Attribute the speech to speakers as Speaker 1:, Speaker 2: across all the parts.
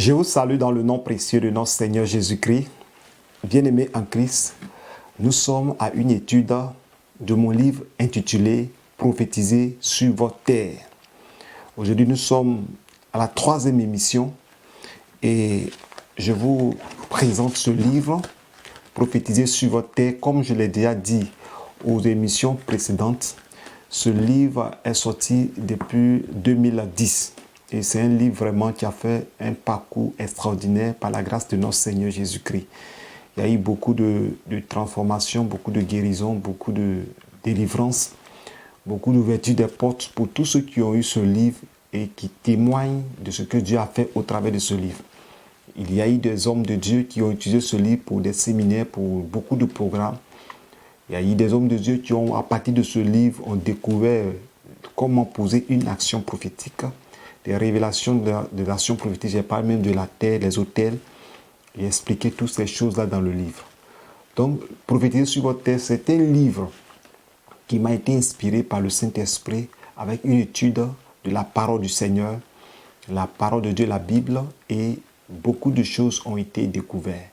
Speaker 1: Je vous salue dans le nom précieux de notre Seigneur Jésus-Christ. Bien-aimés en Christ, nous sommes à une étude de mon livre intitulé « Prophétiser sur votre terre ». Aujourd'hui, nous sommes à la 3e émission et je vous présente ce livre « Prophétiser sur votre terre ». Comme je l'ai déjà dit aux émissions précédentes, ce livre est sorti depuis 2010. Et c'est un livre vraiment qui a fait un parcours extraordinaire par la grâce de notre Seigneur Jésus-Christ. Il y a eu beaucoup de transformations, beaucoup de guérisons, beaucoup de délivrances, beaucoup d'ouverture des portes pour tous ceux qui ont eu ce livre et qui témoignent de ce que Dieu a fait au travers de ce livre. Il y a eu des hommes de Dieu qui ont utilisé ce livre pour des séminaires, pour beaucoup de programmes. Il y a eu des hommes de Dieu qui ont, à partir de ce livre, ont découvert comment poser une action prophétique. Des révélations de l'action prophétique, j'ai parlé même de la terre, les autels. J'ai expliqué toutes ces choses-là dans le livre. Donc, Prophétiser sur votre terre, c'est un livre qui m'a été inspiré par le Saint-Esprit avec une étude de la parole du Seigneur, la parole de Dieu, la Bible, et beaucoup de choses ont été découvertes.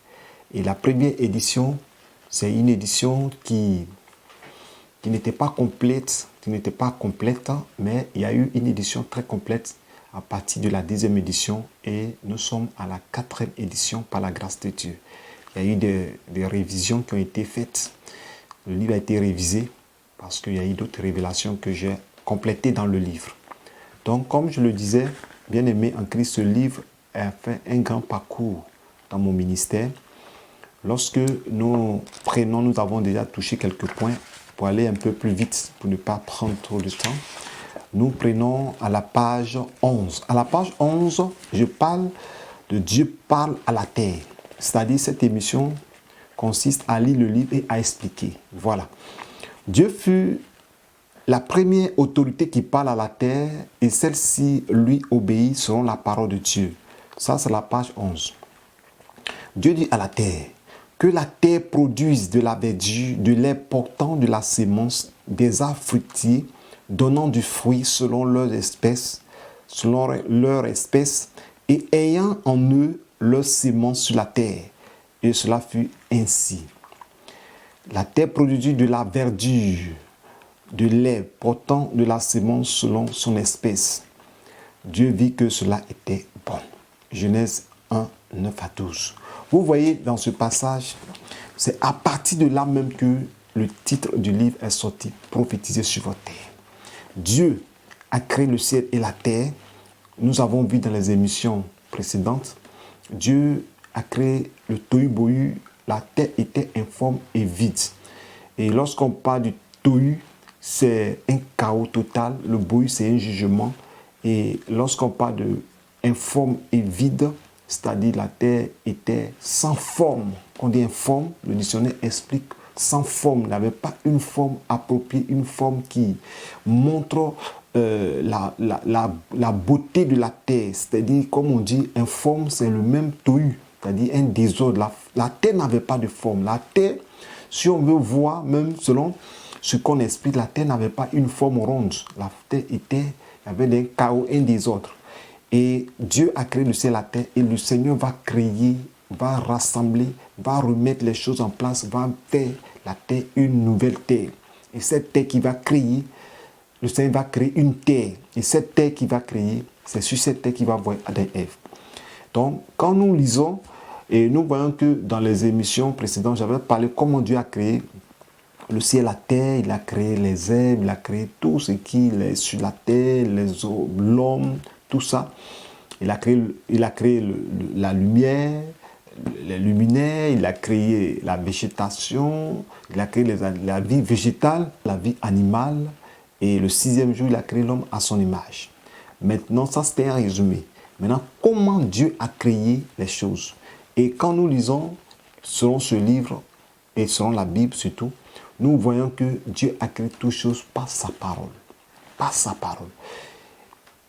Speaker 1: Et la première édition, c'est une édition qui n'était pas complète, mais il y a eu une édition très complète à partir de la 10e édition et nous sommes à la 4e édition par la grâce de Dieu. Il y a eu des révisions qui ont été faites. Le livre a été révisé parce qu'il y a eu d'autres révélations que j'ai complétées dans le livre. Donc, comme je le disais, bien-aimé en Christ, ce livre a fait un grand parcours dans mon ministère. Lorsque nous avons déjà touché quelques points pour aller un peu plus vite, pour ne pas prendre trop de temps. Nous prenons à la page 11. À la page 11, je parle de Dieu parle à la terre. C'est-à-dire, cette émission consiste à lire le livre et à expliquer. Voilà. Dieu fut la première autorité qui parle à la terre et celle-ci lui obéit selon la parole de Dieu. Ça, c'est la page 11. Dieu dit à la terre que la terre produise de la verdure, de l'herbe portant de la sémence, des arbres fruitiers, donnant du fruit selon leur espèce, et ayant en eux leur sémence sur la terre. Et cela fut ainsi. La terre produisit de la verdure, de l'herbe portant de la sémence selon son espèce. Dieu vit que cela était bon. Genèse 1, 9 à 12. Vous voyez dans ce passage, c'est à partir de là même que le titre du livre est sorti, Prophétiser sur votre terre. Dieu a créé le ciel et la terre. Nous avons vu dans les émissions précédentes, Dieu a créé le tohu-bohu. La terre était informe et vide. Et lorsqu'on parle du tohu, c'est un chaos total. Le bohu, c'est un jugement. Et lorsqu'on parle de informe et vide, c'est-à-dire la terre était sans forme. Quand on dit informe, le dictionnaire explique sans forme, n'avait pas une forme appropriée, une forme qui montre la beauté de la terre. C'est-à-dire, comme on dit, informe, c'est le même tohu, c'est-à-dire un désordre. La terre n'avait pas de forme. La terre, si on veut voir, même selon ce qu'on explique, la terre n'avait pas une forme ronde. La terre il y avait un chaos, un désordre. Et Dieu a créé le ciel et la terre et le Seigneur va créer, va rassembler, va remettre les choses en place, va faire la terre une nouvelle terre. Et cette terre qui va créer, le Seigneur va créer une terre. Et cette terre qu'il va créer, c'est sur cette terre qu'il va voir Adam et Ève. Donc, quand nous lisons, et nous voyons que dans les émissions précédentes, j'avais parlé comment Dieu a créé le ciel et la terre, il a créé les herbes, il a créé tout ce qui est sur la terre, les eaux, l'homme, tout ça. Il a créé la lumière, les luminaires, il a créé la végétation, il a créé la vie végétale, la vie animale. Et le 6e jour, il a créé l'homme à son image. Maintenant, ça c'était un résumé. Maintenant, comment Dieu a créé les choses? Et quand nous lisons, selon ce livre, et selon la Bible surtout, nous voyons que Dieu a créé toutes choses par sa parole. Par sa parole.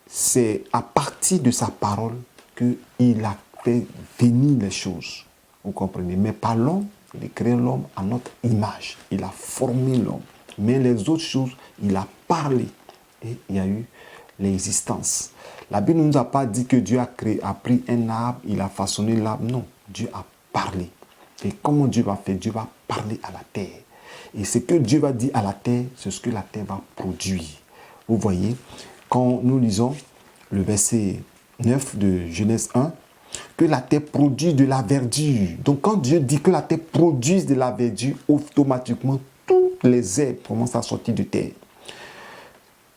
Speaker 1: C'est à partir de sa parole qu'il a fait venir les choses. Vous comprenez? Mais par l'homme, il a créé l'homme à notre image. Il a formé l'homme. Mais les autres choses, il a parlé. Et il y a eu l'existence. La Bible ne nous a pas dit que Dieu a pris un arbre, il a façonné l'arbre. Non, Dieu a parlé. Et comment Dieu va faire? Dieu va parler à la terre. Et ce que Dieu va dire à la terre, c'est ce que la terre va produire. Vous voyez, quand nous lisons le verset 9 de Genèse 1, que la terre produit de la verdure. Donc quand Dieu dit que la terre produise de la verdure, automatiquement, toutes les herbes commencent à sortir de terre.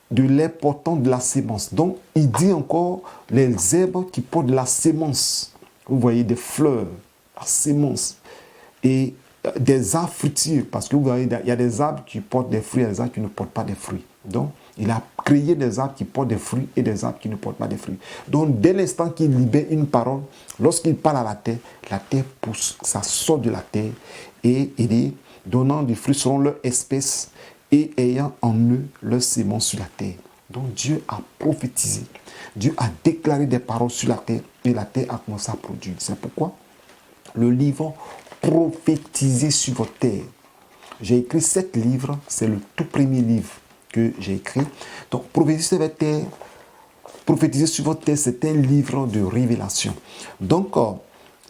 Speaker 1: De l'herbe portant de la sémence. Donc il dit encore les herbes qui portent de la sémence. Vous voyez des fleurs, la sémence. Et des arbres fruitiers, parce que vous voyez, il y a des arbres qui portent des fruits et des arbres qui ne portent pas des fruits. Donc, il a créé des arbres qui portent des fruits et des arbres qui ne portent pas des fruits. Donc, dès l'instant qu'il libère une parole, lorsqu'il parle à la terre pousse, ça sort de la terre et il dit, donnant du fruit selon leur espèce et ayant en eux leur sémence sur la terre. Donc, Dieu a prophétisé, Dieu a déclaré des paroles sur la terre et la terre a commencé à produire. C'est pourquoi le livre prophétiser sur votre terre. J'ai écrit 7 livres, c'est le tout premier livre que j'ai écrit. Donc, prophétiser sur votre terre, c'est un livre de révélation. Donc,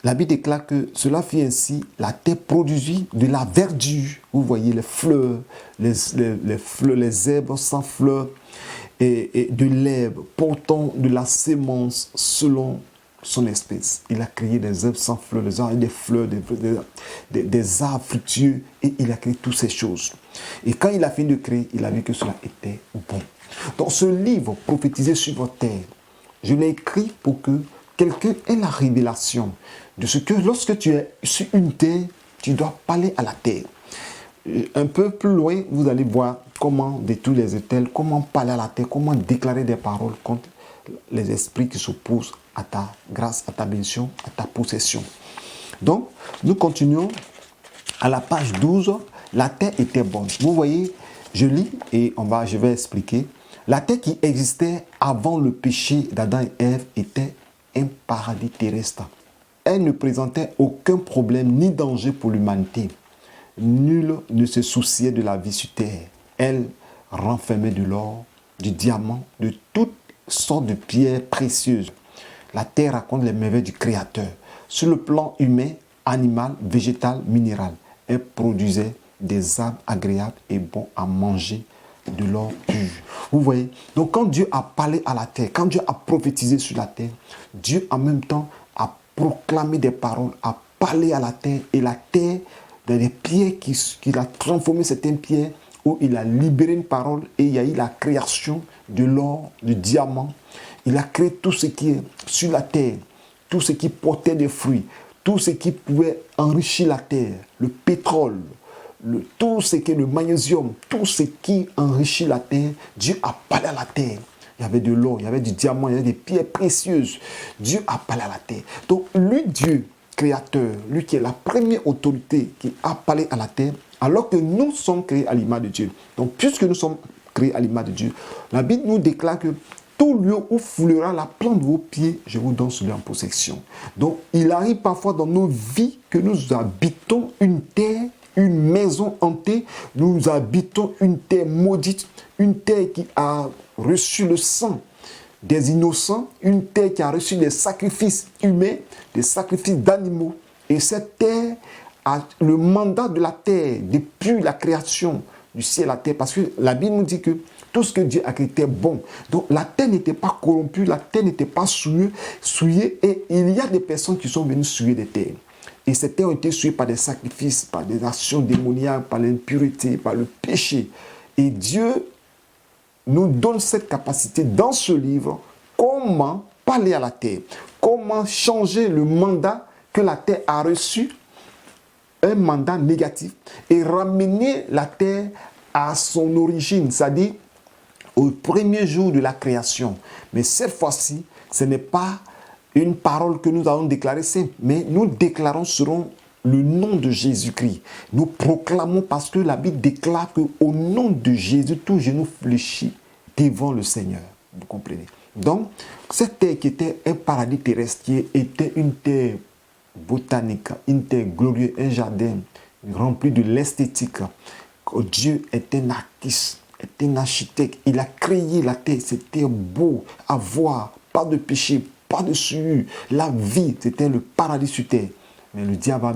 Speaker 1: la Bible déclare que cela fait ainsi, la terre produisit de la verdure. Vous voyez les fleurs, les herbes sans fleurs, et de l'herbe portant de la sémence selon son espèce. Il a créé des herbes sans fleurs, des fleurs, des arbres fructueux, et il a créé toutes ces choses. Et quand il a fini de créer, il a vu que cela était bon. Donc ce livre, prophétisé sur votre terre, je l'ai écrit pour que quelqu'un ait la révélation de ce que lorsque tu es sur une terre, tu dois parler à la terre. Un peu plus loin, vous allez voir comment détruire les étels, comment parler à la terre, comment déclarer des paroles contre les esprits qui s'opposent à ta grâce, à ta bénédiction, à ta possession. Donc, nous continuons à la page 12. La terre était bonne. Vous voyez, je lis et je vais expliquer. La terre qui existait avant le péché d'Adam et Ève était un paradis terrestre. Elle ne présentait aucun problème ni danger pour l'humanité. Nul ne se souciait de la vie sur terre. Elle renfermait de l'or, du diamant, de toutes sortes de pierres précieuses. La terre raconte les merveilles du Créateur. Sur le plan humain, animal, végétal, minéral, elle produisait des arbres agréables et bons à manger, de l'or pur. Vous voyez? Donc quand Dieu a parlé à la terre, quand Dieu a prophétisé sur la terre, Dieu en même temps a proclamé des paroles, a parlé à la terre, et la terre, dans les pierres qu'il a transformé certaines pierres, où il a libéré une parole, et il y a eu la création de l'or, du diamant. Il a créé tout ce qui est sur la terre, tout ce qui portait des fruits, tout ce qui pouvait enrichir la terre, le pétrole, tout ce qui est le magnésium, tout ce qui enrichit la terre. Dieu a parlé à la terre. Il y avait de l'or, il y avait du diamant, il y avait des pierres précieuses. Dieu a parlé à la terre. Donc lui, Dieu, créateur, lui qui est la première autorité qui a parlé à la terre, alors que nous sommes créés à l'image de Dieu. Donc puisque nous sommes créés à l'image de Dieu, la Bible nous déclare que tout lieu où foulera la plante de vos pieds, je vous donne celui en possession. Donc, il arrive parfois dans nos vies que nous habitons une terre, une maison hantée. Nous habitons une terre maudite, une terre qui a reçu le sang des innocents, une terre qui a reçu des sacrifices humains, des sacrifices d'animaux. Et cette terre a le mandat de la terre depuis la création du ciel à la terre. Parce que la Bible nous dit que tout ce que Dieu a créé était bon. Donc la terre n'était pas corrompue, la terre n'était pas souillée. Et il y a des personnes qui sont venues souiller des terres. Et ces terres ont été souillées par des sacrifices, par des actions démoniaques, par l'impureté, par le péché. Et Dieu nous donne cette capacité dans ce livre, comment parler à la terre, comment changer le mandat que la terre a reçu, un mandat négatif, et ramener la terre à son origine, c'est-à-dire au premier jour de la création. Mais cette fois-ci, ce n'est pas une parole que nous allons déclarer simple, mais nous déclarons selon le nom de Jésus-Christ. Nous proclamons parce que la Bible déclare qu'au nom de Jésus, tout genou fléchit devant le Seigneur. Vous comprenez? Donc, cette terre qui était un paradis terrestre, qui était une terre botanique, une terre glorieuse, un jardin rempli de l'esthétique. Dieu est un artiste, est un architecte. Il a créé la terre. C'était beau à voir. Pas de péché, pas de souillure. La vie, c'était le paradis sur terre. Mais le diable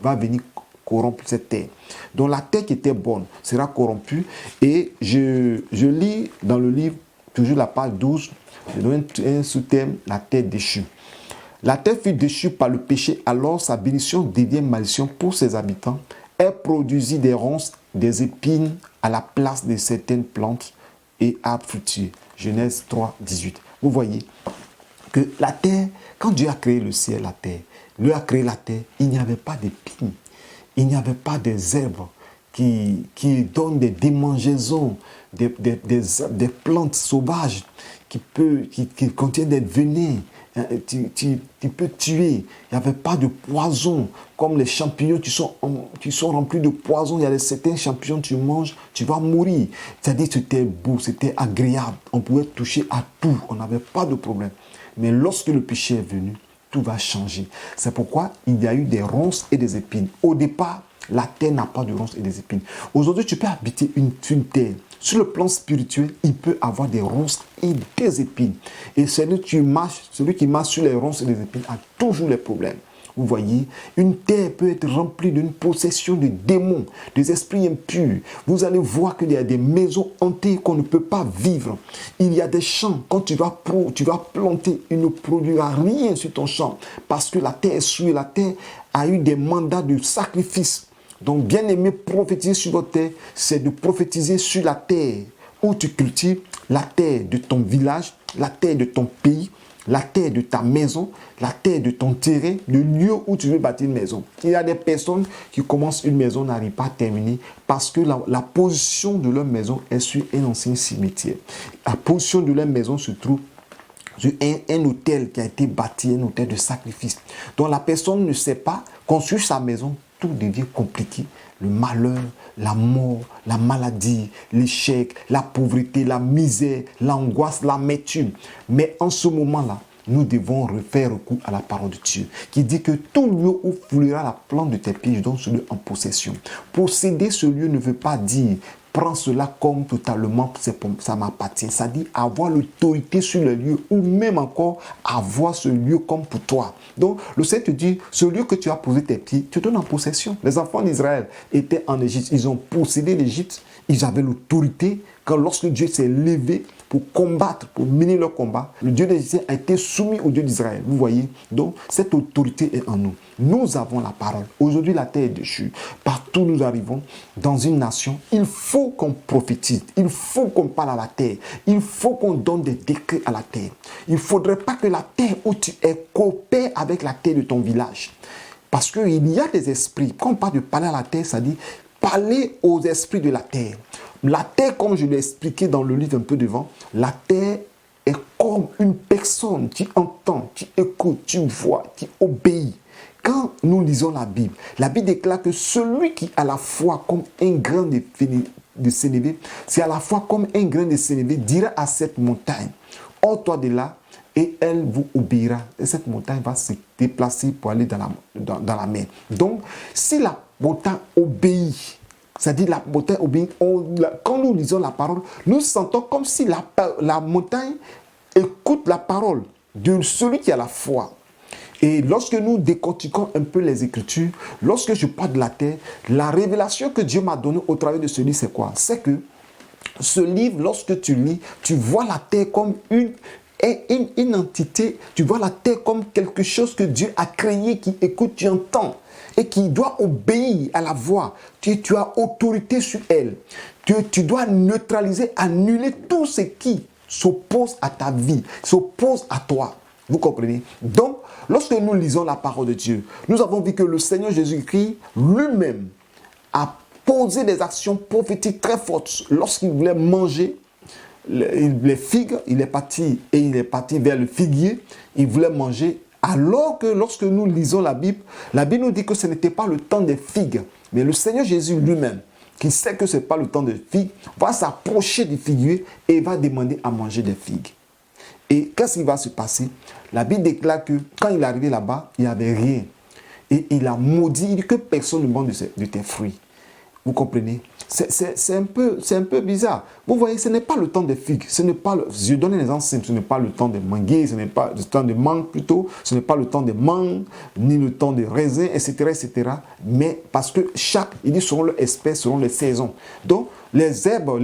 Speaker 1: va venir corrompre cette terre. Donc la terre qui était bonne sera corrompue. Et je lis dans le livre, toujours la page 12, je donne un sous-thème, la terre déchue. La terre fut déchue par le péché, alors sa bénédiction devient malédiction pour ses habitants. Elle produisit des ronces, des épines à la place de certaines plantes et arbres fruitiers. Genèse 3, 18. Vous voyez que la terre, quand Dieu a créé le ciel, la terre, Dieu a créé la terre, il n'y avait pas d'épines, il n'y avait pas des herbes qui donnent des démangeaisons, des plantes sauvages qui contiennent des venins. Tu peux tuer. Il n'y avait pas de poison comme les champignons qui sont remplis de poison. Il y a certains champignons tu manges, tu vas mourir. C'est-à-dire que c'était beau, c'était agréable. On pouvait toucher à tout. On n'avait pas de problème. Mais lorsque le péché est venu, tout va changer. C'est pourquoi il y a eu des ronces et des épines. Au départ, la terre n'a pas de ronces et des épines. Aujourd'hui, tu peux habiter une terre. Sur le plan spirituel, il peut avoir des ronces et des épines. Et celui qui marche sur les ronces et les épines a toujours les problèmes. Vous voyez, une terre peut être remplie d'une possession de démons, des esprits impurs. Vous allez voir qu'il y a des maisons hantées qu'on ne peut pas vivre. Il y a des champs, quand tu vas planter, il ne produira rien sur ton champ parce que la terre est souillée, la terre a eu des mandats de sacrifice. Donc, bien aimé, prophétiser sur votre terre, c'est de prophétiser sur la terre où tu cultives, la terre de ton village, la terre de ton pays, la terre de ta maison, la terre de ton terrain, le lieu où tu veux bâtir une maison. Il y a des personnes qui commencent une maison, n'arrivent pas à terminer parce que la position de leur maison est sur un ancien cimetière. La position de leur maison se trouve sur un hôtel qui a été bâti, un hôtel de sacrifice. Donc la personne ne sait pas construire sa maison, tout devient compliqué. Le malheur, la mort, la maladie, l'échec, la pauvreté, la misère, l'angoisse, l'amertume. Mais en ce moment-là, nous devons faire recours à la parole de Dieu, qui dit que tout lieu où fleurira la plante de tes pieds, je donne ce lieu en possession. Posséder ce lieu ne veut pas dire prends cela comme totalement, ça m'appartient. Ça dit avoir l'autorité sur le lieu ou même encore avoir ce lieu comme pour toi. Donc, le Seigneur te dit, ce lieu que tu as posé tes pieds, tu donnes en possession. Les enfants d'Israël étaient en Égypte. Ils ont possédé l'Égypte. Ils avaient l'autorité. Quand lorsque Dieu s'est levé pour combattre, pour mener leur combat, le Dieu des Égyptiens a été soumis au Dieu d'Israël. Vous voyez? Donc, cette autorité est en nous. Nous avons la parole. Aujourd'hui, la terre est déchue. Partout où nous arrivons, dans une nation, il faut qu'on prophétise. Il faut qu'on parle à la terre. Il faut qu'on donne des décrets à la terre. Il ne faudrait pas que la terre où tu es coopère avec la terre de ton village. Parce qu'il y a des esprits. Quand on parle de parler à la terre, ça dit parler aux esprits de la terre. La terre, comme je l'ai expliqué dans le livre un peu devant, la terre est comme une personne qui entend, qui écoute, qui voit, qui obéit. Quand nous lisons la Bible déclare que celui qui a la foi comme un grain de sénévé, c'est à la fois comme un grain de sénévé, dira à cette montagne, hors-toi de là, et elle vous obéira. Et cette montagne va se déplacer pour aller dans la mer. Donc, si la montagne obéit, c'est-à-dire la montagne obéit, quand nous lisons la parole, nous sentons comme si la montagne écoute la parole de celui qui a la foi. Et lorsque nous décortiquons un peu les Écritures, lorsque je parle de la terre, la révélation que Dieu m'a donnée au travers de ce livre, c'est quoi? C'est que ce livre, lorsque tu lis, tu vois la terre comme une entité, tu vois la terre comme quelque chose que Dieu a créé, qui écoute, tu entends, et qui doit obéir à la voix. Tu as autorité sur elle. Tu dois neutraliser, annuler tout ce qui s'oppose à ta vie, s'oppose à toi. Vous comprenez? Donc, lorsque nous lisons la parole de Dieu, nous avons vu que le Seigneur Jésus-Christ lui-même a posé des actions prophétiques très fortes. Lorsqu'il voulait manger les figues, il est parti vers le figuier, il voulait manger. Alors que lorsque nous lisons la Bible nous dit que ce n'était pas le temps des figues. Mais le Seigneur Jésus lui-même, qui sait que ce n'est pas le temps des figues, va s'approcher du figuier et va demander à manger des figues. Et qu'est-ce qui va se passer? La Bible déclare que quand il est arrivé là-bas, il n'y avait rien. Et il a maudit, il dit que personne ne mange de tes fruits. Vous comprenez? C'est un peu bizarre. Vous voyez, ce n'est pas le temps des figues. Je donne un exemple simple. Ce n'est pas le temps des manguiers, ce n'est pas le temps des mangues plutôt. Ce n'est pas le temps des mangues, ni le temps des raisins, etc., etc. Mais parce que il dit selon leur espèce, selon les saisons. Donc, les arbres,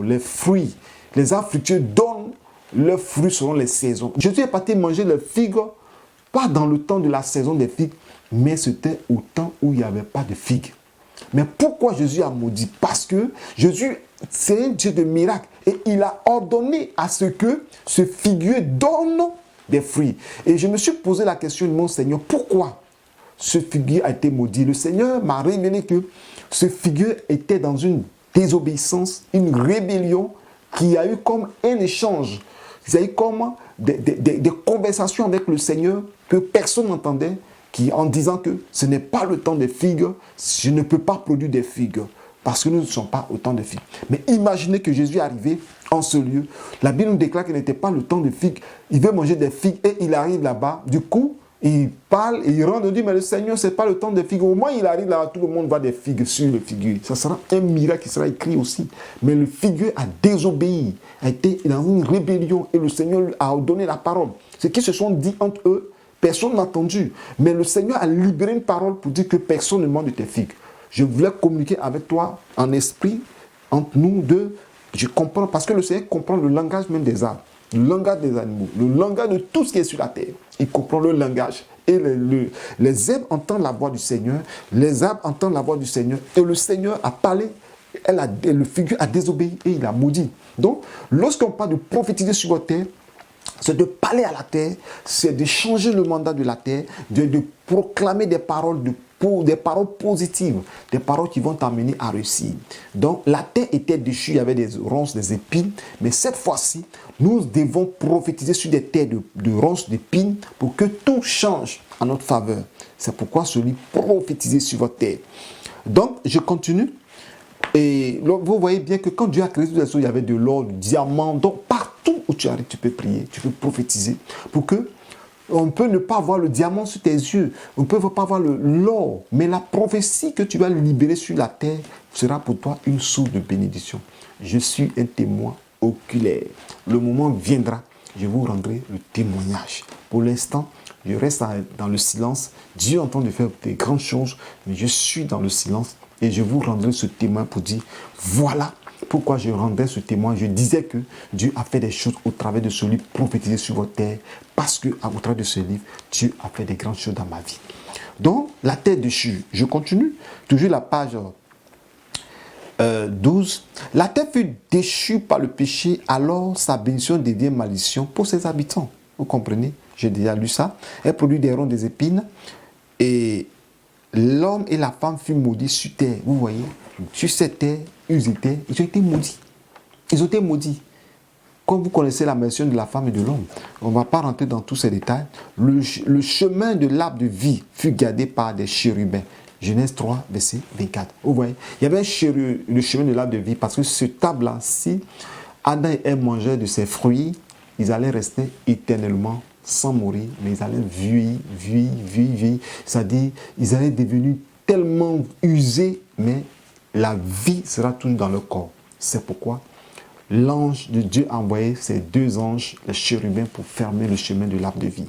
Speaker 1: les fruits, les arbres fructueux donnent leurs fruits selon les saisons. Jésus est parti manger les figues, pas dans le temps de la saison des figues, mais c'était au temps où il n'y avait pas de figues. Mais pourquoi Jésus a maudit? Parce que Jésus, c'est un Dieu de miracles. Et il a ordonné à ce que ce figuier donne des fruits. Et je me suis posé la question de mon Seigneur, pourquoi ce figuier a été maudit? Le Seigneur m'a révélé que ce figuier était dans une désobéissance, une rébellion, qui a eu comme un échange. Il y a eu comme des conversations avec le Seigneur que personne n'entendait, en disant que ce n'est pas le temps des figues, je ne peux pas produire des figues, parce que nous ne sommes pas au temps des figues. Mais imaginez que Jésus est arrivé en ce lieu. La Bible nous déclare qu'il n'était pas le temps des figues. Il veut manger des figues et il arrive là-bas. Du coup, il parle et il rentre et dit, mais le Seigneur, ce n'est pas le temps des figues. Au moins, il arrive là, tout le monde voit des figues sur le figuier. Ça sera un miracle qui sera écrit aussi. Mais le figuier a désobéi, a été dans une rébellion et le Seigneur lui a donné la parole. Ce qu'ils se sont dit entre eux, personne n'a entendu. Mais le Seigneur a libéré une parole pour dire que personne ne mange de tes figues. Je voulais communiquer avec toi en esprit, entre nous deux. Je comprends, parce que le Seigneur comprend le langage même des arbres, le langage des animaux, le langage de tout ce qui est sur la terre. Il comprend le langage. Et les herbes entendent la voix du Seigneur, les arbres entendent la voix du Seigneur. Et le Seigneur a parlé, le figuier a désobéi et il a maudit. Donc, lorsqu'on parle de prophétiser sur votre terre, c'est de parler à la terre, c'est de changer le mandat de la terre, de proclamer des paroles positives, des paroles qui vont t'amener à réussir. Donc la terre était déchue, il y avait des ronces, des épines, mais cette fois-ci, nous devons prophétiser sur des terres de ronces, d'épines, pour que tout change en notre faveur. C'est pourquoi celui prophétiser sur votre terre. Donc je continue. Et vous voyez bien que quand Dieu a créé toutes les choses, il y avait de l'or, du diamant. Donc partout où tu arrives, tu peux prier, tu peux prophétiser. Pour que on peut ne pas voir le diamant sur tes yeux, on ne peut pas voir l'or. Mais la prophétie que tu vas libérer sur la terre sera pour toi une source de bénédiction. Je suis un témoin oculaire. Le moment viendra, je vous rendrai le témoignage. Pour l'instant, je reste dans le silence. Dieu est en train de faire des grandes choses, mais je suis dans le silence. Et je vous rendrai ce témoin pour dire, voilà pourquoi je rendais ce témoin. Je disais que Dieu a fait des choses au travers de ce livre prophétisé sur votre terre, parce que au travers de ce livre, Dieu a fait des grandes choses dans ma vie. Donc, la terre déchue. Je continue, toujours la page 12. La terre fut déchue par le péché, alors sa bénédiction devient malédiction pour ses habitants. Vous comprenez? J'ai déjà lu ça. Elle produit des ronds, des épines, et l'homme et la femme furent maudits sur terre. Vous voyez, sur cette terre, ils ont été maudits. Ils ont été maudits. Comme vous connaissez la mention de la femme et de l'homme, on ne va pas rentrer dans tous ces détails. Le chemin de l'arbre de vie fut gardé par des chérubins. Genèse 3, verset 24. Vous voyez, il y avait le chemin de l'arbre de vie, parce que ce arbre-là, si Adam et Ève mangeaient de ses fruits, ils allaient rester éternellement sans mourir, mais ils allaient vieillir. C'est-à-dire, ils allaient devenir tellement usés, mais la vie sera toujours dans leur corps. C'est pourquoi l'ange de Dieu a envoyé ces deux anges, les chérubins, pour fermer le chemin de l'arbre de vie.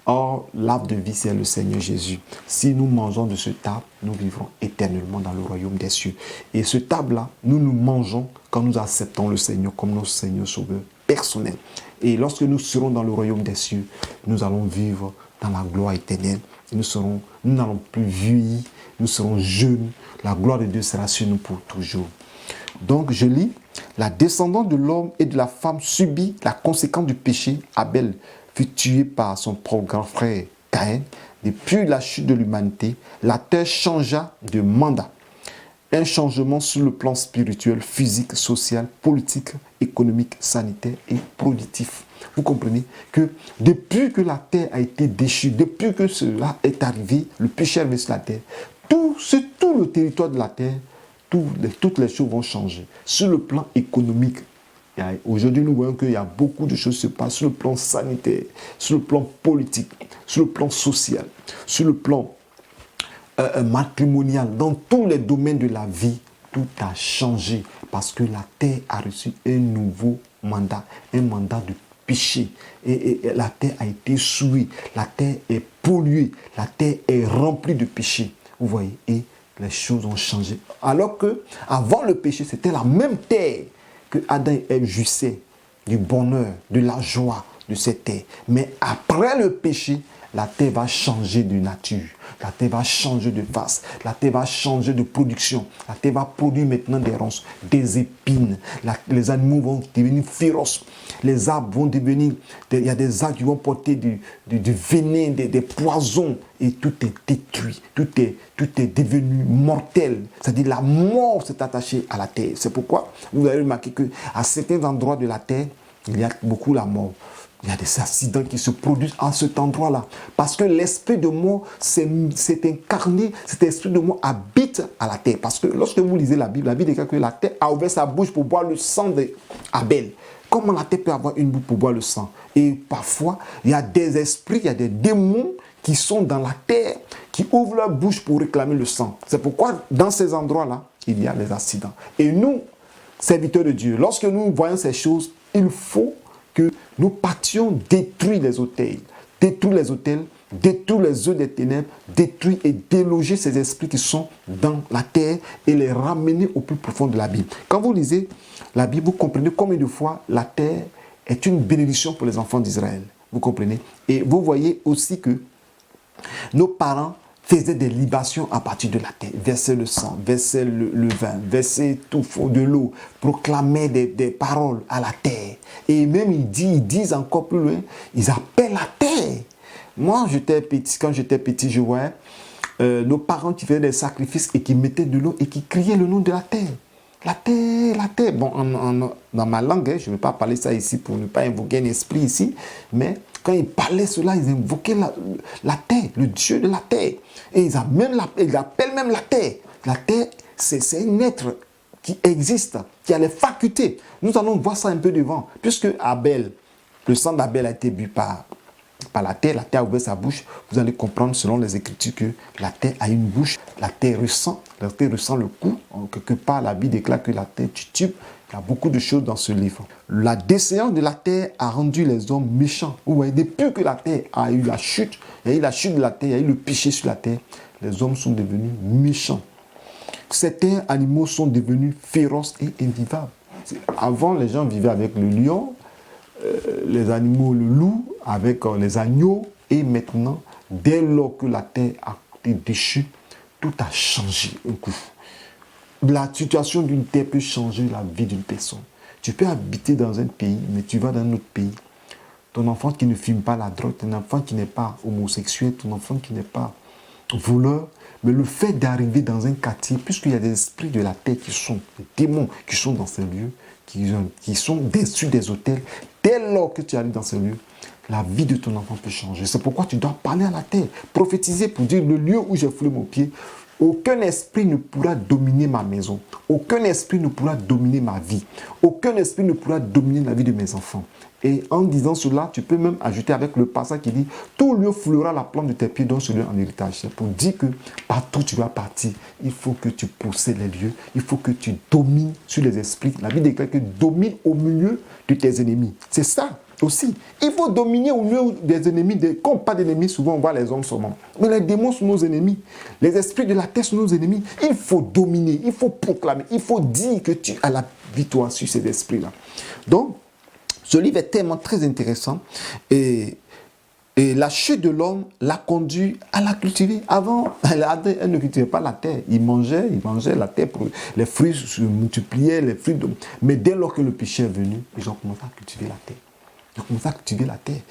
Speaker 1: Or, l'arbre de vie, c'est le Seigneur Jésus. Si nous mangeons de ce arbre, nous vivrons éternellement dans le royaume des cieux. Et ce arbre-là, nous mangeons quand nous acceptons le Seigneur comme notre Seigneur Sauveur personnel. Et lorsque nous serons dans le royaume des cieux, nous allons vivre dans la gloire éternelle. Nous n'allons plus vieillir, nous serons jeunes. La gloire de Dieu sera sur nous pour toujours. Donc, je lis, la descendance de l'homme et de la femme subit la conséquence du péché. Abel fut tué par son propre grand frère Caïn. Depuis la chute de l'humanité, la terre changea de mandat. Un changement sur le plan spirituel, physique, social, politique, économique, sanitaire et productif. Vous comprenez que depuis que la terre a été déchue, depuis que cela est arrivé, le péché est arrivé sur la terre, sur tout le territoire de la terre, toutes les choses vont changer. Sur le plan économique, aujourd'hui nous voyons qu'il y a beaucoup de choses qui se passent sur le plan sanitaire, sur le plan politique, sur le plan social, sur le plan matrimonial, dans tous les domaines de la vie, tout a changé parce que la terre a reçu un nouveau mandat, un mandat de péché. Et la terre a été souillée, la terre est polluée, la terre est remplie de péché. Vous voyez, et les choses ont changé. Alors que avant le péché, c'était la même terre que Adam et Ève jouissaient du bonheur, de la joie de cette terre. Mais après le péché, la terre va changer de nature. La terre va changer de face. La terre va changer de production. La terre va produire maintenant des ronces, des épines. Les animaux vont devenir féroces. Les arbres vont devenir... Il y a des arbres qui vont porter du venin, des poisons. Et tout est détruit. Tout est devenu mortel. C'est-à-dire la mort s'est attachée à la terre. C'est pourquoi vous avez remarqué qu'à certains endroits de la terre, il y a beaucoup la mort. Il y a des accidents qui se produisent à cet endroit-là. Parce que l'esprit de mort s'est incarné, cet esprit de mort habite à la terre. Parce que lorsque vous lisez la Bible déclare que la terre a ouvert sa bouche pour boire le sang d'Abel. Comment la terre peut avoir une bouche pour boire le sang? Et parfois, il y a des esprits, il y a des démons qui sont dans la terre, qui ouvrent leur bouche pour réclamer le sang. C'est pourquoi dans ces endroits-là, il y a des accidents. Et nous, serviteurs de Dieu, lorsque nous voyons ces choses, il faut que nous partions détruire les autels, détruire les œuvres des ténèbres, détruire et déloger ces esprits qui sont dans la terre et les ramener au plus profond de la Bible. Quand vous lisez la Bible, vous comprenez combien de fois la terre est une bénédiction pour les enfants d'Israël. Vous comprenez? Et vous voyez aussi que nos parents faisaient des libations à partir de la terre, versaient le sang, versaient le vin, versaient tout de l'eau, proclamaient des paroles à la terre. Et même ils disent encore plus loin, ils appellent la terre. Moi, quand j'étais petit, je voyais nos parents qui faisaient des sacrifices et qui mettaient de l'eau et qui criaient le nom de la terre. La terre, la terre. Bon, dans ma langue, je ne vais pas parler ça ici pour ne pas invoquer un esprit ici, mais quand ils parlaient cela, ils invoquaient la terre, le Dieu de la terre. Et ils appellent même la terre. La terre, c'est un être qui existe, qui a les facultés. Nous allons voir ça un peu devant. Puisque Abel, le sang d'Abel a été bu par la terre a ouvert sa bouche, vous allez comprendre selon les Écritures que la terre a une bouche, la terre ressent le coup. Quelque part, la Bible déclare que la terre titube. Il y a beaucoup de choses dans ce livre. La déchéance de la terre a rendu les hommes méchants. Vous voyez, depuis que la terre a eu la chute, il y a eu la chute de la terre, il y a eu le péché sur la terre, les hommes sont devenus méchants. Certains animaux sont devenus féroces et invivables. Avant, les gens vivaient avec le lion, les animaux, le loup, avec les agneaux. Et maintenant, dès lors que la terre a été déchue, tout a changé un coup. La situation d'une terre peut changer la vie d'une personne. Tu peux habiter dans un pays, mais tu vas dans un autre pays. Ton enfant qui ne fume pas la drogue, ton enfant qui n'est pas homosexuel, ton enfant qui n'est pas voleur, mais le fait d'arriver dans un quartier, puisqu'il y a des esprits de la terre qui sont, des démons qui sont dans ces lieux, qui sont dessus des hôtels, dès lors que tu arrives dans ces lieux, la vie de ton enfant peut changer. C'est pourquoi tu dois parler à la terre, prophétiser pour dire le lieu où j'ai foulé mon pied, aucun esprit ne pourra dominer ma maison. Aucun esprit ne pourra dominer ma vie. Aucun esprit ne pourra dominer la vie de mes enfants. Et en disant cela, tu peux même ajouter avec le passage qui dit « Tout lieu foulera la plante de tes pieds, donne celui en héritage. » C'est pour dire que partout tu vas partir, il faut que tu possèdes les lieux. Il faut que tu domines sur les esprits. La Bible déclare que domine au milieu de tes ennemis. C'est ça aussi. Il faut dominer au milieu des ennemis. Comme pas d'ennemis, souvent on voit les hommes seulement. Mais les démons sont nos ennemis. Les esprits de la terre sont nos ennemis. Il faut dominer, il faut proclamer, il faut dire que tu as la victoire sur ces esprits-là. Donc, ce livre est tellement très intéressant. Et la chute de l'homme l'a conduit à la cultiver. Avant, elle ne cultivait pas la terre. Il mangeait la terre. Les fruits se multipliaient, mais dès lors que le péché est venu, ils ont commencé à cultiver la terre. Ils ont commencé à cultiver la terre.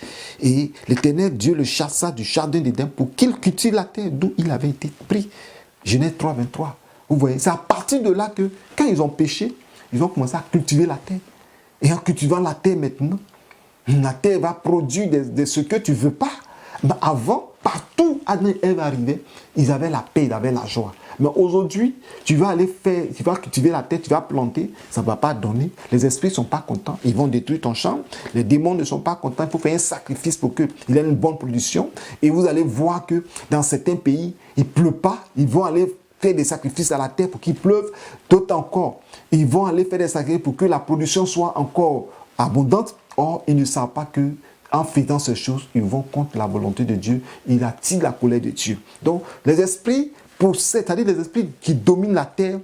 Speaker 1: Et l'Éternel Dieu le chassa du jardin d'Éden pour qu'il cultive la terre d'où il avait été pris. Genèse 3, 23. Vous voyez, c'est à partir de là que, quand ils ont péché, ils ont commencé à cultiver la terre. Et en cultivant la terre maintenant, la terre va produire de ce que tu ne veux pas. Mais avant, partout Adam et Ève arrivaient, ils avaient la paix, ils avaient la joie. Mais aujourd'hui, tu vas cultiver la terre, tu vas planter, ça ne va pas donner. Les esprits ne sont pas contents, ils vont détruire ton champ. Les démons ne sont pas contents, il faut faire un sacrifice pour qu'il ait une bonne production. Et vous allez voir que dans certains pays, il ne pleut pas, ils vont aller faire des sacrifices à la terre pour qu'il pleuve. D'autres encore, ils vont aller faire des sacrifices pour que la production soit encore abondante. Or, ils ne savent pas que en faisant ces choses, ils vont contre la volonté de Dieu. Ils attirent la colère de Dieu. Donc, les esprits, c'est-à-dire les esprits qui dominent la terre,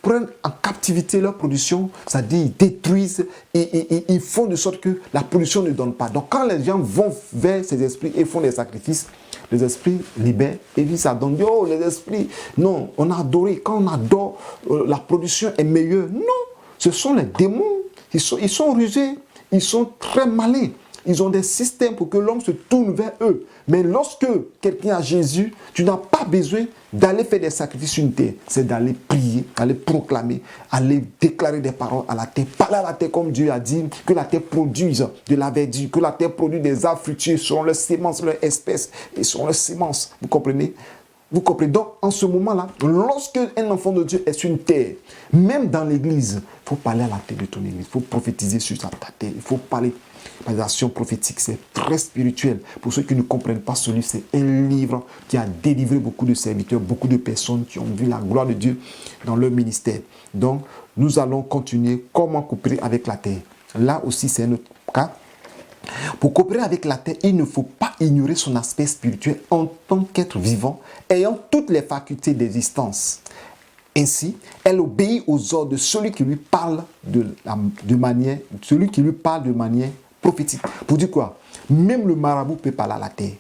Speaker 1: prennent en captivité leur production, c'est-à-dire ils détruisent et ils font de sorte que la production ne donne pas. Donc, quand les gens vont vers ces esprits et font des sacrifices, les esprits libèrent et puis ça donne. Oh, les esprits, non, on a adoré. Quand on adore, la production est meilleure. Non, ce sont les démons. Ils sont rusés, ils sont très malins. Ils ont des systèmes pour que l'homme se tourne vers eux. Mais lorsque quelqu'un a Jésus, tu n'as pas besoin d'aller faire des sacrifices sur une terre. C'est d'aller prier, d'aller proclamer, aller déclarer des paroles à la terre. Parler à la terre comme Dieu a dit, que la terre produise de la verdure, que la terre produise des arbres fructueux selon leurs semences, leurs espèces et selon leurs semences. Vous comprenez? Vous comprenez? Donc, en ce moment-là, lorsque un enfant de Dieu est sur une terre, même dans l'église, il faut parler à la terre de ton église. Il faut prophétiser sur ta terre. Il faut parler. Les actions prophétiques, c'est très spirituel. Pour ceux qui ne comprennent pas ce livre, c'est un livre qui a délivré beaucoup de serviteurs, beaucoup de personnes qui ont vu la gloire de Dieu dans leur ministère. Donc, nous allons continuer comment coopérer avec la terre. Là aussi, c'est un autre cas. Pour coopérer avec la terre, il ne faut pas ignorer son aspect spirituel en tant qu'être vivant, ayant toutes les facultés d'existence. Ainsi, elle obéit aux ordres de celui qui lui parle de manière prophétique. Pour dire quoi? Même le marabout peut parler à la terre.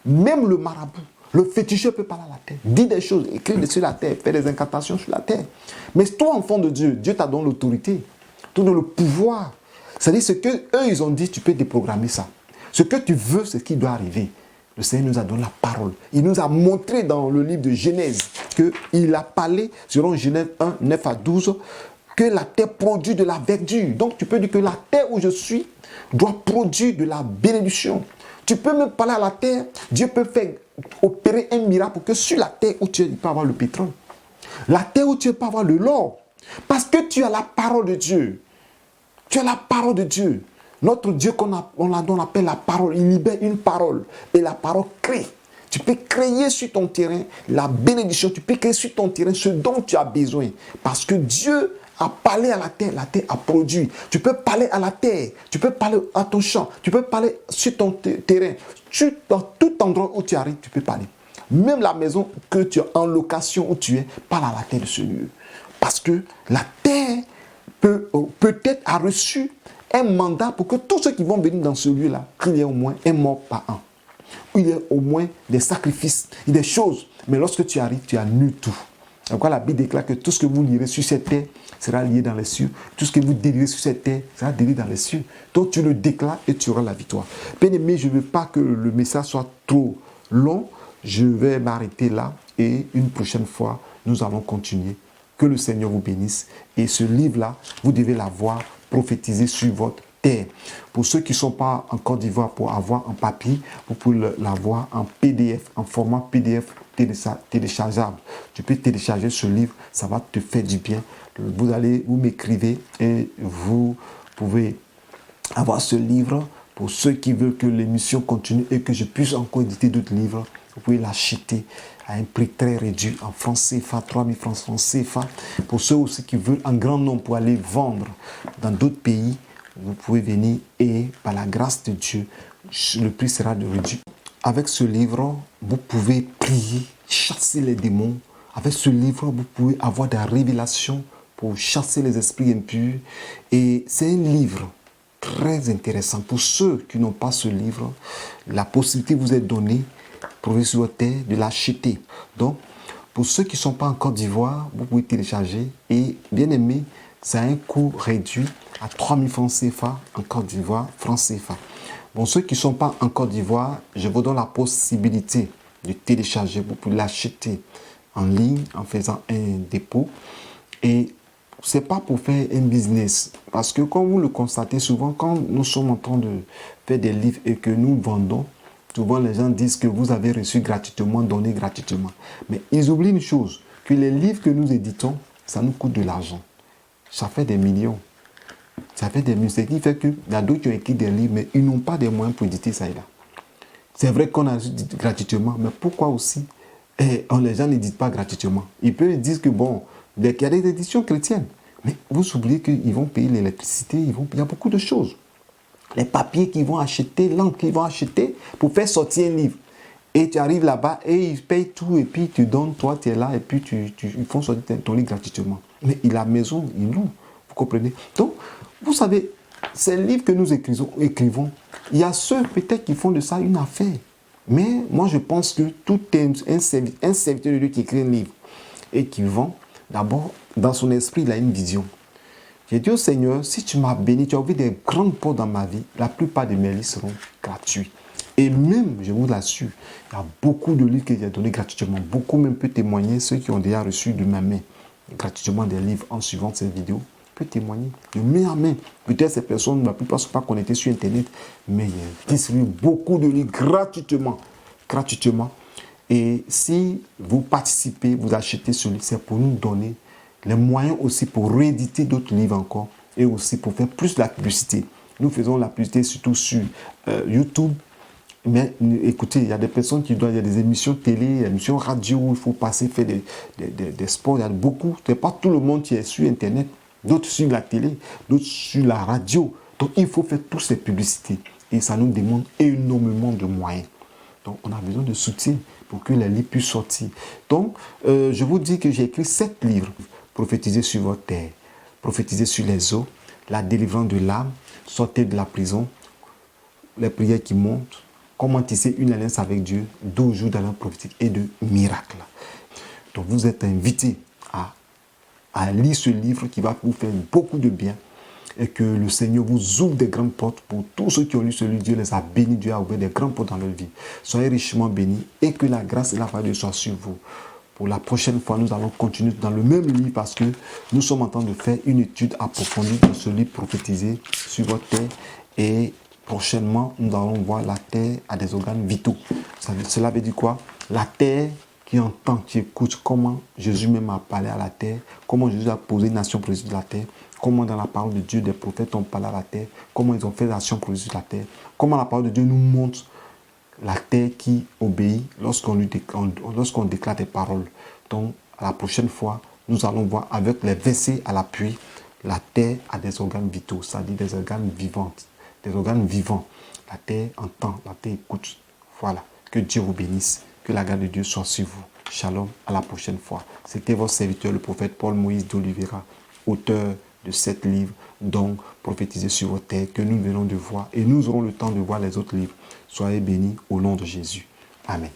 Speaker 1: Même le marabout, le féticheur peut parler à la terre. Dit des choses, écrit sur la terre, fait des incantations sur la terre. Mais toi, enfant de Dieu, Dieu t'a donné l'autorité, t'a donné le pouvoir. C'est-à-dire ce qu'eux, ils ont dit, tu peux déprogrammer ça. Ce que tu veux, c'est ce qui doit arriver. Le Seigneur nous a donné la parole. Il nous a montré dans le livre de Genèse qu'il a parlé, selon Genèse 1, 9 à 12, que la terre produit de la verdure. Donc tu peux dire que la terre où je suis doit produire de la bénédiction. Tu peux même parler à la terre. Dieu peut faire opérer un miracle pour que sur la terre où tu es, il peut avoir le pétrole. La terre où tu es, il peut avoir de l'or. Parce que tu as la parole de Dieu. Tu as la parole de Dieu. Notre Dieu on appelle la parole, il libère une parole. Et la parole crée. Tu peux créer sur ton terrain la bénédiction. Tu peux créer sur ton terrain ce dont tu as besoin. Parce que Dieu a parlé à la terre a produit. Tu peux parler à la terre, tu peux parler à ton champ, tu peux parler sur ton terrain. Dans tout endroit où tu arrives, tu peux parler. Même la maison que tu as en location où tu es, parle à la terre de ce lieu. Parce que la terre peut-être a reçu un mandat pour que tous ceux qui vont venir dans ce lieu-là, qu'il y ait au moins un mort par an. Il y a au moins des sacrifices, des choses. Mais lorsque tu arrives, tu annules tout. Donc la Bible déclare que tout ce que vous lirez sur cette terre sera lié dans les cieux. Tout ce que vous délirez sur cette terre sera délié dans les cieux. Donc tu le déclares et tu auras la victoire. Bien-aimé, je ne veux pas que le message soit trop long. Je vais m'arrêter là et une prochaine fois, nous allons continuer. Que le Seigneur vous bénisse. Et ce livre-là, vous devez l'avoir prophétisé sur votre terre. Pour ceux qui ne sont pas en Côte d'Ivoire, pour avoir en papier, vous pouvez l'avoir en PDF, en format PDF téléchargeable. Tu peux télécharger ce livre, ça va te faire du bien. Vous m'écrivez et vous pouvez avoir ce livre. Pour ceux qui veulent que l'émission continue et que je puisse encore éditer d'autres livres, vous pouvez l'acheter à un prix très réduit en francs CFA, 3000 francs CFA. Pour ceux aussi qui veulent un grand nombre pour aller vendre dans d'autres pays, vous pouvez venir et par la grâce de Dieu, le prix sera réduit. Avec ce livre, vous pouvez prier, chasser les démons. Avec ce livre, vous pouvez avoir des révélations pour chasser les esprits impurs. Et c'est un livre très intéressant. Pour ceux qui n'ont pas ce livre, la possibilité vous est donnée, trouver sur votre terre, de l'acheter. Donc, pour ceux qui ne sont pas en Côte d'Ivoire, vous pouvez télécharger. Et bien aimé, c'est un coût réduit à 3000 francs CFA en Côte d'Ivoire, francs CFA. Bon, ceux qui ne sont pas en Côte d'Ivoire, je vous donne la possibilité de télécharger. Vous pouvez l'acheter en ligne en faisant un dépôt. Et ce n'est pas pour faire un business. Parce que comme vous le constatez souvent, quand nous sommes en train de faire des livres et que nous vendons, Souvent, les gens disent que vous avez reçu gratuitement, donné gratuitement. Mais ils oublient une chose, que les livres que nous éditons, ça nous coûte de l'argent. Ça fait des millions. Ça fait des millions. Ce qui fait qu'il y a d'autres qui ont écrit des livres, mais ils n'ont pas des moyens pour éditer ça et là. C'est vrai qu'on a reçu gratuitement, mais pourquoi aussi les gens n'éditent pas gratuitement? Ils peuvent dire que bon, il y a des éditions chrétiennes. Mais vous oubliez qu'ils vont payer l'électricité, il y a beaucoup de choses. Les papiers qu'ils vont acheter, l'encre qu'ils vont acheter pour faire sortir un livre. Et tu arrives là-bas et ils payent tout et puis ils te donnent, toi tu es là et puis ils font sortir ton livre gratuitement. Mais il a maison, ils louent, vous comprenez? Donc, vous savez, ces livres que nous écrivons, il y a ceux peut-être qui font de ça une affaire. Mais moi je pense que tout un serviteur de Dieu qui écrit un livre et qui vend, d'abord, dans son esprit, il a une vision. J'ai dit au Seigneur, si tu m'as béni, tu as ouvert des grandes portes dans ma vie, la plupart de mes livres seront gratuits. Et même, je vous l'assure, il y a beaucoup de livres que j'ai donnés gratuitement. Beaucoup même peuvent témoigner, ceux qui ont déjà reçu de ma main gratuitement des livres en suivant cette vidéo, peuvent témoigner de main à main. Peut-être ces personnes, la plupart ne sont pas connectées sur Internet, mais j'ai distribué beaucoup de livres gratuitement. Gratuitement. Et si vous participez, vous achetez ce livre, c'est pour nous donner les moyens aussi pour rééditer d'autres livres encore et aussi pour faire plus de la publicité. Nous faisons la publicité surtout sur YouTube. Mais écoutez, il y a des personnes qui doivent, il y a des émissions télé, des émissions radio où il faut passer, faire des sports. Il y a beaucoup. Ce n'est pas tout le monde qui est sur Internet. D'autres sur la télé, d'autres sur la radio. Donc il faut faire toutes ces publicités. Et ça nous demande énormément de moyens. Donc on a besoin de soutien pour que les livres puissent sortir. Donc je vous dis que j'ai écrit 7 livres. Prophétiser sur votre terre, prophétiser sur les eaux, la délivrance de l'âme, sortir de la prison, les prières qui montent, comment tisser une alliance avec Dieu, 12 jours d'alliance prophétique et de miracles. Donc vous êtes invités à lire ce livre qui va vous faire beaucoup de bien et que le Seigneur vous ouvre des grandes portes pour tous ceux qui ont lu ce livre. Dieu les a bénis, Dieu a ouvert des grandes portes dans leur vie. Soyez richement bénis et que la grâce et la faveur de Dieu soient sur vous. Pour la prochaine fois, nous allons continuer dans le même livre parce que nous sommes en train de faire une étude approfondie de ce livre prophétisé sur votre terre. Et prochainement, nous allons voir la terre a des organes vitaux. Cela veut dire quoi? La terre qui entend, qui écoute comment Jésus même a parlé à la terre, comment Jésus a posé une nation pour de la terre, comment dans la parole de Dieu des prophètes ont parlé à la terre, comment ils ont fait l'action pour de la terre, comment la parole de Dieu nous montre la terre qui obéit lorsqu'on déclare des paroles. Donc, à la prochaine fois, nous allons voir avec les versets à l'appui, la terre a des organes vitaux, c'est-à-dire des organes vivants, des organes vivants. La terre entend, la terre écoute. Voilà. Que Dieu vous bénisse, que la grâce de Dieu soit sur vous. Shalom, à la prochaine fois. C'était votre serviteur, le prophète Paul Moïse d'Oliveira, auteur de 7 livres, dont prophétiser sur vos terres, que nous venons de voir. Et nous aurons le temps de voir les autres livres. Soyez bénis au nom de Jésus. Amen.